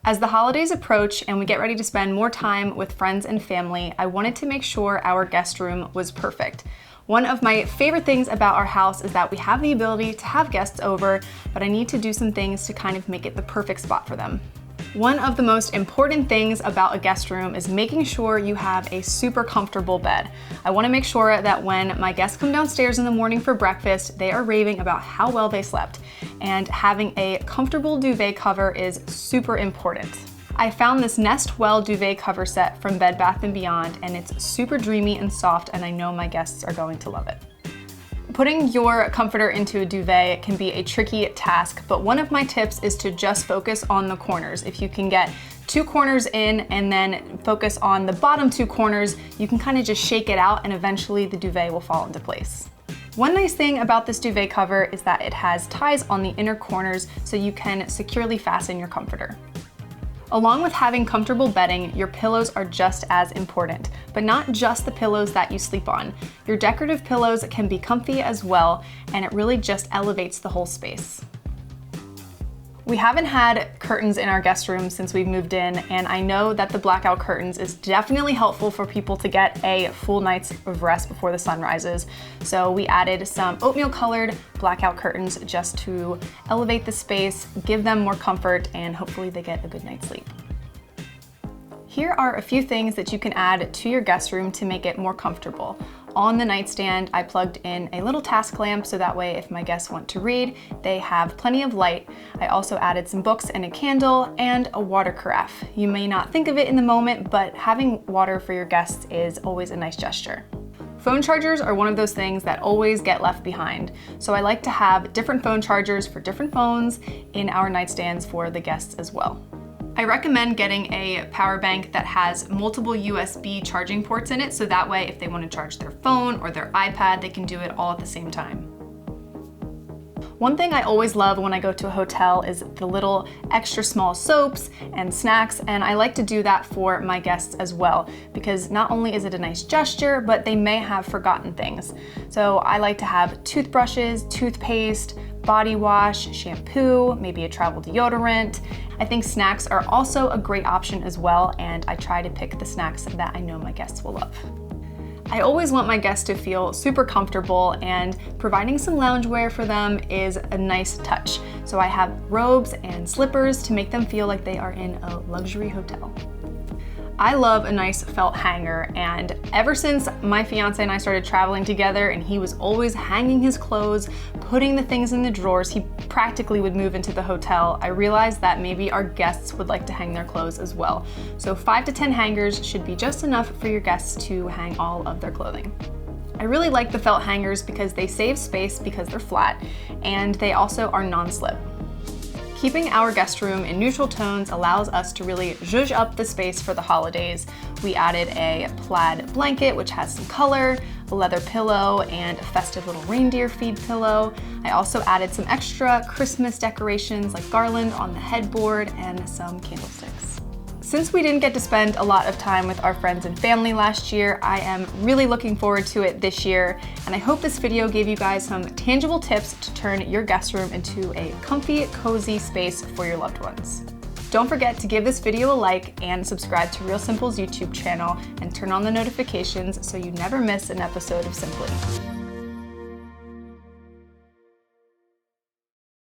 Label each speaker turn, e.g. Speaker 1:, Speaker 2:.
Speaker 1: As the holidays approach and we get ready to spend more time with friends and family, I wanted to make sure our guest room was perfect. One of my favorite things about our house is that we have the ability to have guests over, but I need to do some things to kind of make it the perfect spot for them. One of the most important things about a guest room is making sure you have a super comfortable bed. I want to make sure that when my guests come downstairs in the morning for breakfast, they are raving about how well they slept. And having a comfortable duvet cover is super important. I found this Nest Well duvet cover set from Bed Bath & Beyond, and it's super dreamy and soft, and I know my guests are going to love it. Putting your comforter into a duvet can be a tricky task, but one of my tips is to just focus on the corners. If you can get 2 corners in and then focus on the bottom 2 corners, you can kind of just shake it out and eventually the duvet will fall into place. One nice thing about this duvet cover is that it has ties on the inner corners so you can securely fasten your comforter. Along with having comfortable bedding, your pillows are just as important, but not just the pillows that you sleep on. Your decorative pillows can be comfy as well, and it really just elevates the whole space. We haven't had curtains in our guest room since we've moved in, and I know that the blackout curtains is definitely helpful for people to get a full night's of rest before the sun rises. So we added some oatmeal colored blackout curtains just to elevate the space, give them more comfort, and hopefully they get a good night's sleep. Here are a few things that you can add to your guest room to make it more comfortable. On the nightstand, I plugged in a little task lamp so that way if my guests want to read, they have plenty of light. I also added some books and a candle and a water carafe. You may not think of it in the moment, but having water for your guests is always a nice gesture. Phone chargers are one of those things that always get left behind. So I like to have different phone chargers for different phones in our nightstands for the guests as well. I recommend getting a power bank that has multiple USB charging ports in it, so that way if they want to charge their phone or their iPad, they can do it all at the same time. One thing I always love when I go to a hotel is the little extra small soaps and snacks, and I like to do that for my guests as well, because not only is it a nice gesture, but they may have forgotten things. So I like to have toothbrushes, toothpaste, body wash, shampoo, maybe a travel deodorant. I think snacks are also a great option as well, and I try to pick the snacks that I know my guests will love. I always want my guests to feel super comfortable, and providing some loungewear for them is a nice touch. So I have robes and slippers to make them feel like they are in a luxury hotel. I love a nice felt hanger, and ever since my fiance and I started traveling together and he was always hanging his clothes, putting the things in the drawers, he practically would move into the hotel, I realized that maybe our guests would like to hang their clothes as well. So 5 to 10 hangers should be just enough for your guests to hang all of their clothing. I really like the felt hangers because they save space because they're flat, and they also are non-slip. Keeping our guest room in neutral tones allows us to really zhuzh up the space for the holidays. We added a plaid blanket, which has some color, a leather pillow, and a festive little reindeer feed pillow. I also added some extra Christmas decorations like garland on the headboard and some candlesticks. Since we didn't get to spend a lot of time with our friends and family last year, I am really looking forward to it this year, and I hope this video gave you guys some tangible tips to turn your guest room into a comfy, cozy space for your loved ones. Don't forget to give this video a like and subscribe to Real Simple's YouTube channel and turn on the notifications so you never miss an episode of Simply.